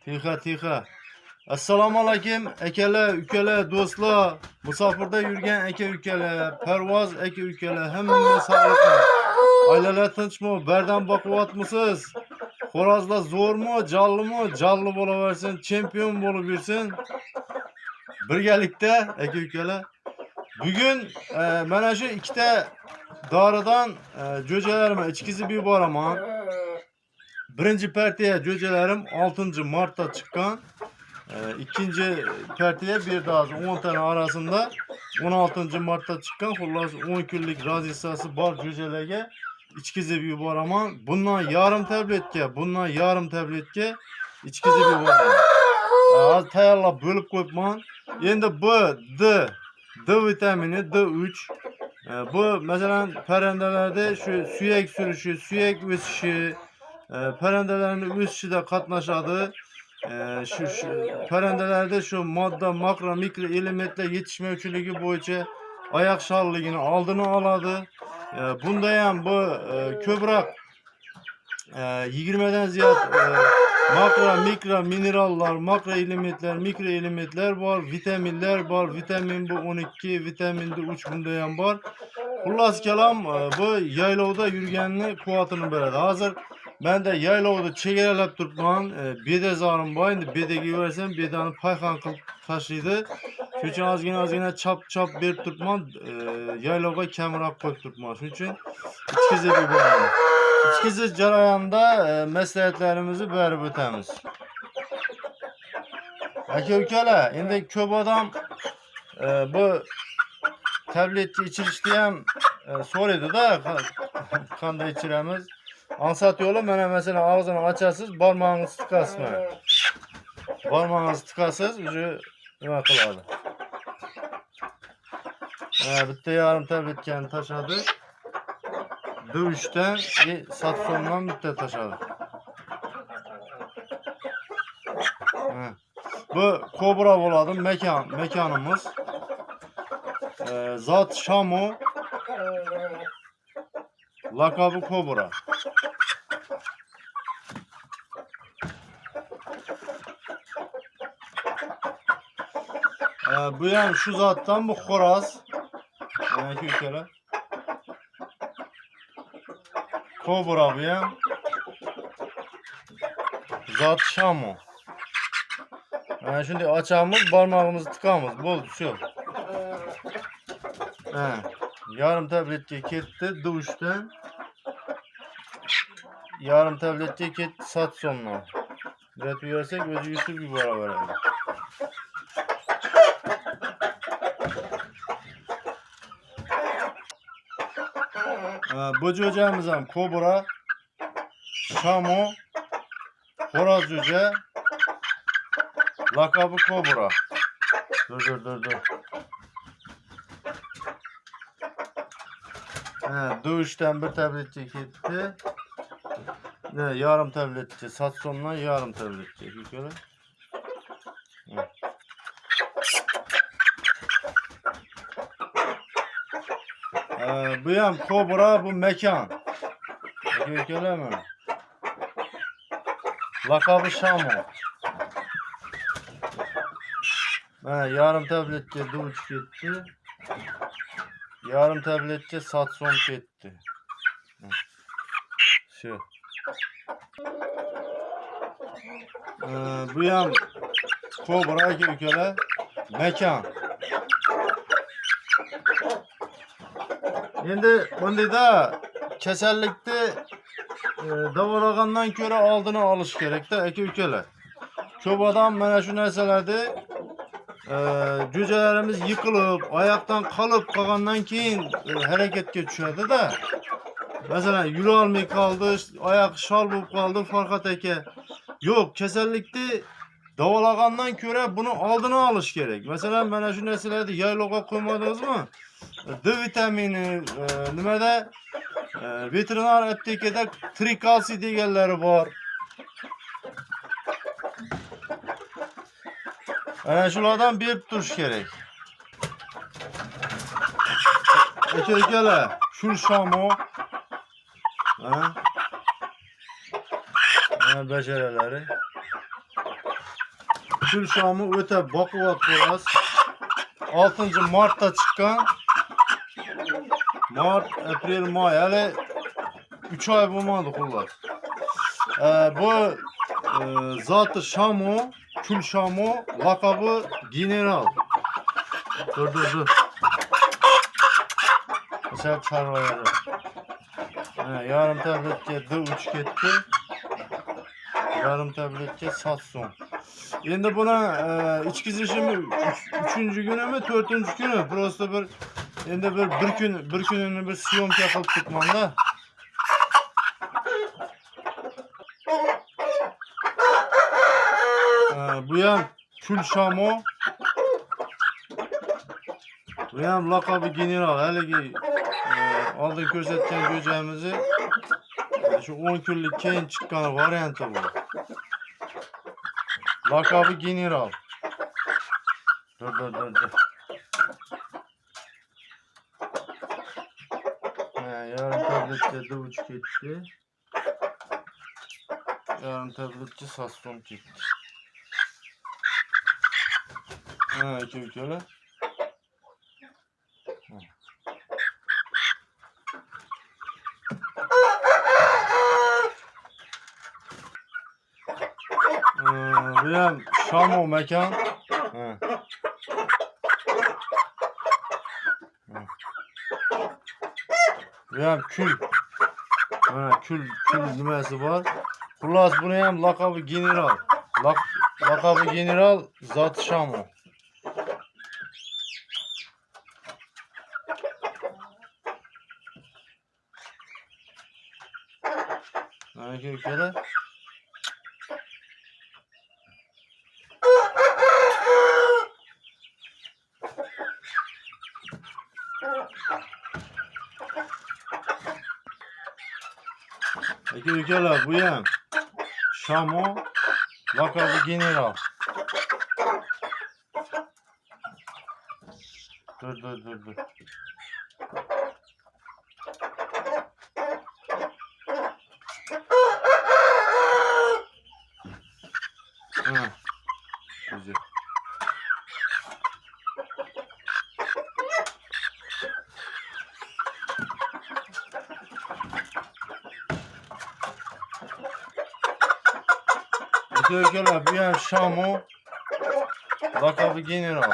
Tixa. Assalomu alaykum akalar, ukalar, do'stlar, musofirda yurgan aka-ukalar, parvoz aka-ukalar, hammangiz sog'likmi? Oilalar tinchmi? Bardam boqyapmisiz? Xo'rozlar zo'rmi, jallimi? Jalli bo'laversin, chempion bo'lib yursin. Birgalikda aka-ukalar. Bugun mana shu ikkita doridan jo'jalarimni ichkizib yuboraman. Birinchi partiya jo'jalarim 6 martda chiqqan. İkinci partiye bir daha 10 tane arasında 16 Mart'ta çıkan xullas 10 kunlik razisası bar cücelerge içkizib yuboraman. Bundan yarım tabletga içkizib yuboraman. Az tayyorlab bo'lib qo'yibman. Endi bu D vitamini D3. Bu mesela parandalarda şu suyak sürüşü, suyak o'sishi, parandalarin o'sishida qatnashadi. Şu parandalarda şu modda makro mikro elementler yetişmevçiliği boyunca ayak şalligini aldığını aladı. Bunda ham bu ko'proq 20'den ziyade makro mikro minerallar, makro elementler, mikro elementler var, vitaminler var. Vitamin bu 12, vitamin de 3 bunda ham var. Xullas kelam bu yaylovda yurganni quvvatini beradi. Hozir ben de yaylovda chegaralab turibman. Beda zorim bor. Endi bedaga yuborsam bedani payqon qilib tashlaydi. Shuning uchun ozgina chop berib turibman. Yaylovga kamroq qo'yib turibman. Shuning uchun ichkizib yuboraman. İçkizish jarayonida maslahatlarimizni berib o'tamiz. Aka-ukalar, endi ko'p odam bu tabletni ichirishni ham so'raydi-da, qanday ichiramiz? Ansat yo'li mana mesela og'zini ochasiz, barmog'ingizni tiqasiz mana. Barmog'ingizni tiqasiz, уже nima qiladi. Bitta yarim tabletkani tashladi. D3'ten satsondan bitta tashladi. Bu kobra bo'ladi, mekanimiz. Zat Shamu. Lakabı Kobra. Bu ham şu zattan bu xo'roz. Aka-ukalar. Kobra bu ham. Zat Shamu. Shunday ochamiz, barmog'imizni tiqamiz. Bo'ldi, shu. Yarım tabletga ketdi D3'dan. Yarım tabletga ketdi Satsondan. Uzatib yuborsak o'zi yutib yuboraveradi. Bu jo'jamiz ham Kobra, Shamu, xo'roz jo'ja, laqabi Kobra. Dur. D3'ten bir tabletçe gitti. Yarım tabletçe. Satsondan yarım tabletçe. Bu ham Kobra, bu mekan. Görüyor musun? Lakabı Shamu. Yarım tabletçe D3 gitti. Yarım tabletçe Satson ketdi. Şu. Bu ham Kobra aka-ukalar, mekan. Endi bundayda kasallikni davolagandan ko'ra oldini olish kerakda aka-ukalar. Ko'p odam mana shu narsalarni jo'jalarimiz yiqilib, oyoqdan qolgandan keyin harakatga tushadi-da. Masalan, yura olmay qoldi, oyoq shol bo'lib qoldi Farhod aka. Yo'q, kasallikni davolagandan ko'ra buni oldini olish kerak. Masalan, mana shu narsalarni yaylovga qo'ymadingizmi? D vitamini nimada veterinar aptekada trikalsiy deganlari bor. Ana shulardan berib turish kerak. Aka-ukalar, shu Shamu. Mana basharalari. Kül Şamı o'ta baquvvat xo'roz. 6 martda chiqqan. Mart, aprel, may. Hali 3 oy bo'lmadi xullas. Bu zoti Şamo, Kül Şamo, laqabi general. Dur. Mesela çarvayarı. Yarım tabletga D3 ketdi. Yarım tabletga Satson. Endi buni ichkizishimi 3-chi kunimi, 4-chi kuni. Prosta endi bir kunini bir syomka qilib ketmanda. Bu ham Kül Şamo. Bu ham laqabi general. Haligi oldin ko'rsatgan go'jamizni şu 10 kunlik keyin chiqqan varianti bu. Laqabi general. Dur. Yarım tabletga D3 ketdi. Yarım tabletga Satson ketdi. Aka-ukalar. Bu ham Şamo mekan. Bu ham kül. Kül nimasi bor. Xullas buni ham laqabi general. Laqabi general zoti Şamo. Aka-ukalar. Aka-ukalar, bu ham Şamo, laqabi general. Dur. Güzel. Aka-ukalar, bu ham Şamo, laqabi general.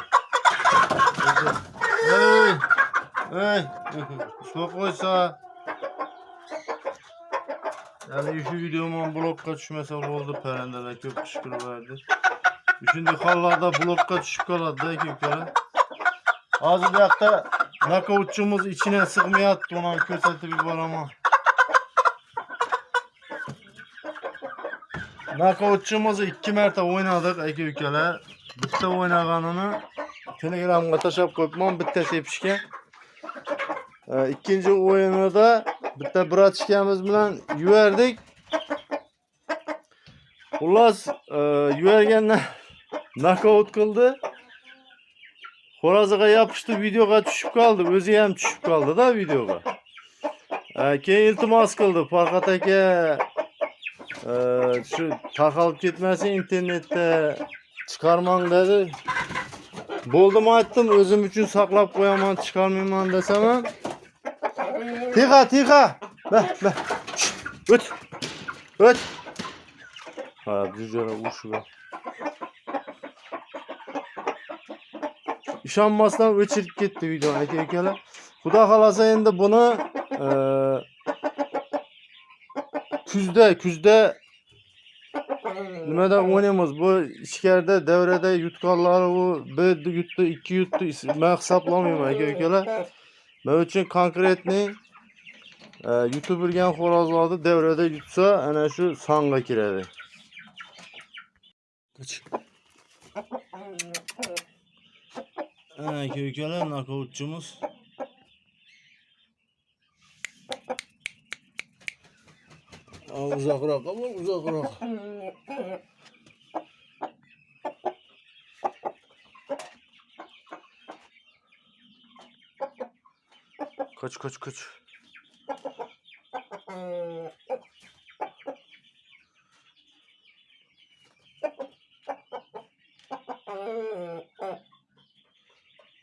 Ey, ushla qo'ysa. Yani şu videomun blokka tushmasa bo'ldi, parandalar ko'p tushkiraverdi. Shunday hollarda blokka tushib qoladi aka-ukalar. Hozir bu yoqda nokautchimiz ichine sig'mayapti, uni ko'rsatib yuboraman. Nokautchimizni 2 marta o'ynadik aka-ukalar. Bitta o'ynaganini Telegramga tashlab qo'yibman, bitta tepishga. İkinci o'yinida bitta bratishkamiz bilan yuvardik. Xullas, yuvargandan nokaut qildi. Xo'roziga yopishdi, videoga tushib qoldi. O'zi ham tushib qoldi-da videoga. Keyin iltimos qildi, Farhod aka, shu tarqalib ketmasin internetda chiqarmang dedi. Bo'ldim aytdim, o'zim uchun saqlab qo'yaman, chiqarmayman desam ham. Tiqa. O't. Cücere uşuyor. İşanmasdan o'chirib ketdi video aka-ukalar. Xudo xolasa endi buni kuzda nimada o'ynaymiz? Bu ichkarida davrada yutganlari u 1 yutdi, 2 yutdi, men hisoblamayman aka-ukalar. Men uchun konkretni yutib yurgan xo'rozlarni davrada yutsa, ana shu songa kiradi. Aka-ukalar, nokautchimiz. Uzoqroq, uzoqroq. Kaç.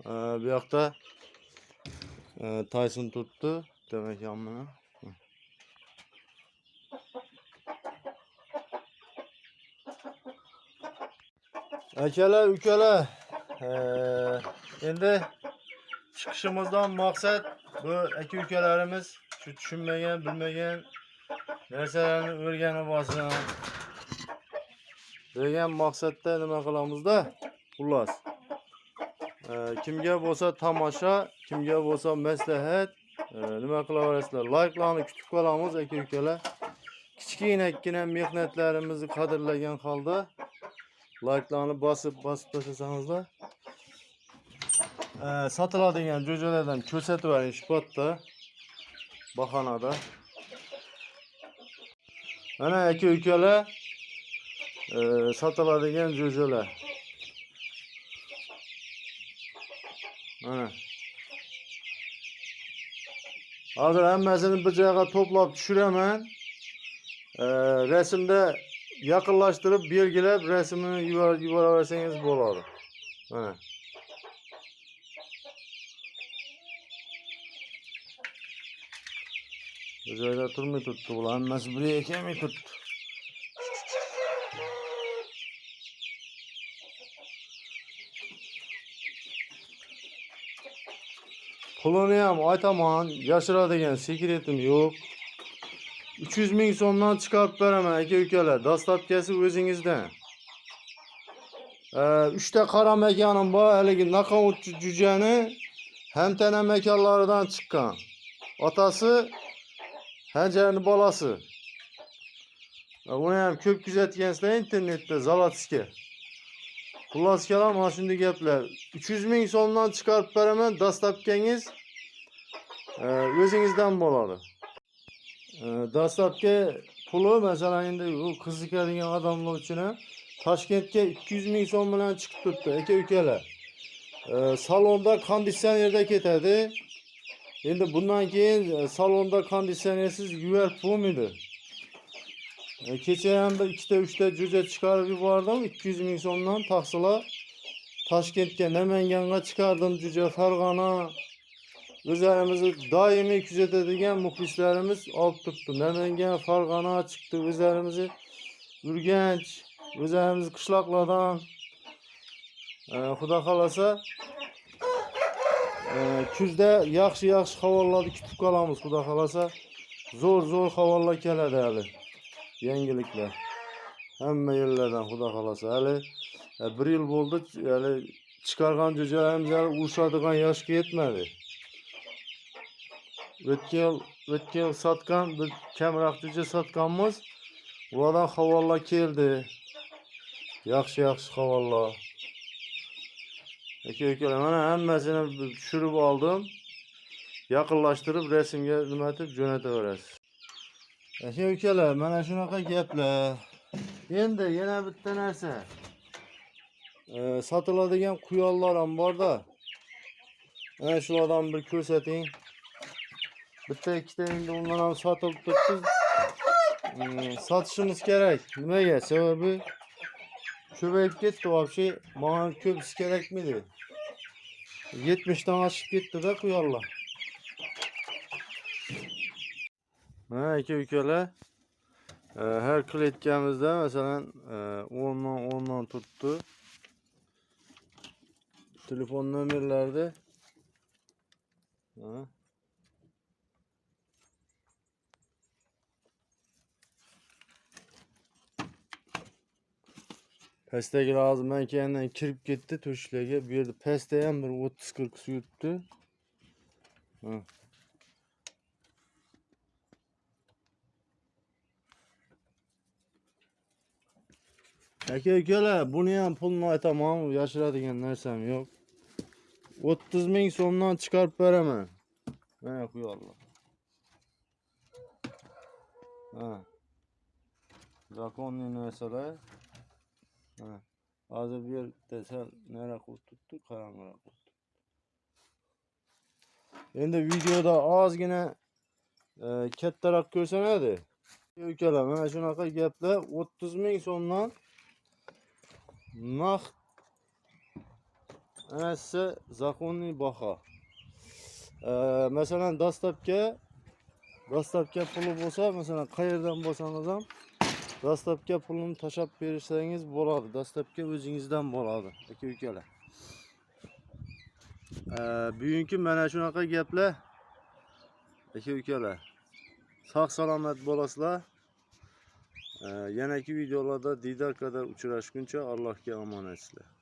Bu yoqda Tyson tuttu. Demek yanmına. Akalar, ukalar. Endi chiqishimizdan maqsad bu aka-ukalarimiz shu tushunmagan, bilmagan narsalarni o'rganib olsin degan maqsadda nima qilamizda? Xullas. Kimga bo'lsa tomosha, kimga bo'lsa maslahat, nima qilaverasizlar? Like'larni kutib qolamiz aka-ukalar. Kichkinakkina mehnatlarimizni qadrlagan holda like'larni bosib tashlasangizlar. Sotiladigan jo'jalardan ko'rsatib bering spotda, bahonada. Mana aka-ukalar, sotiladigan jo'jalar. Mana. Hozir hammasini bir joyga to'plab tushiraman. Rasmda yaqinlashtirib belgilab rasmini yuboraversangiz bo'ladi. Mana. Bu joyda turmay turibdi bular, hammasi bir ekanmay turibdi. Pulini ham aytaman, yashiradigan sekretim yo'q. 300 ming so'mdan chiqarib beraman aka-ukalar. Dastlabkasi o'zingizdan. 3 ta qora makanim bor, haligi nokaut jo'jani hamtana makonlaridan chiqqan. Otasi Hanjarni bolasi. Uni ham ko'p kuzatgansizlar internetda, Zalotski. Xullas kalam, mana shunday gaplar. 300 ming so'mdan chiqarib beraman, dastlabkangiz o'zingizdan bo'ladi. Dastlabki puli masalan endi u qiziqadigan odamlar uchun Toshkentga 200 ming so'm bilan chiqib turibdi aka-ukalar. Salonda konditsionerda ketadi. Endi bundan keyin salonda konditsionersiz yuvarib bo'lmaydi. Kecha ham bir 2 ta 3 ta jo'ja chiqarib yubordim 200 ming so'mdan taqsila. Toshkentga, Namanganga chiqardim jo'ja, Farg'ona. O'zlarimizni doimiy kuzatadigan muxlislarimiz olib turibdi. Namangan, Farg'ona chiqdi, o'zlarimizni Urganch, o'zlarimiz qishloqlardan xudo xolasa kuzda yaxshi havollarni kutib qolamiz, xudo xolasa. Zo'r havollar keladi hali. Yangiliklar. Hamma yerlardan xudo xolasa. Hali 1 yil bo'ldi, hali chiqargan jo'jalarimiz hali urishadigan yoshga yetmadi. O'tgan yil sotgan, bir kamroq jo'ja sotganmiz. Ulardan havollar keldi. Yaxshi havollar. Aka-ukalar, mana hammasini tushirib oldim. Yaqinlashtirib rasmga nima deb jo'nataverasiz. Aka-ukalar, mana shunaqa gaplar. Endi yana bitta narsa. Sotiladigan quyonlar ham bor-da. Mana shulardan bir ko'rsating. Bitta ikkita endi undan ham sotilib turibdi. Sotishimiz kerak. Nimaga? Sababi ko'payib ketdi, вообще. Menga ko'pisi kerakmidi? 70 dan oshib ketdi-da quyonlar. Mana aka-ukalar, har kletkamizda masalan 10 dan turibdi. Telefon nomerlarida pastdagi rozman keyandan kirib ketdi to'shlarga. Bu yerda pastda ham bir 30-40 suv yutdi. Aka-ukalar, buni ham pulni aytaman, yashiradigan narsam yo'q. 30 ming so'mdan chiqarib beraman. Mana quyonlar. Zakonniy narsalar. Hozir bu yerda sal nara qilib turibdi, qarangroq bo'ldi. Endi videoda ozgina kattaroq ko'rsanadi. Ukalar, mana shunaqa gaplar 30 ming so'mdan naq ana size zakonniy baho. Masalan dastlabki puli bo'lsa, masalan qayerdan bo'lsangiz ham dastlabki pulini tashab bersangiz bo'ladi. Dastlabki o'zingizdan bo'ladi, aka-ukalar. Bugungi mana shunaqa gaplar. Aka-ukalar, sog' salomat bo'lasizlar. Yanagi videolarda diydor qadar uchrashguncha Allohga omonat sizlar.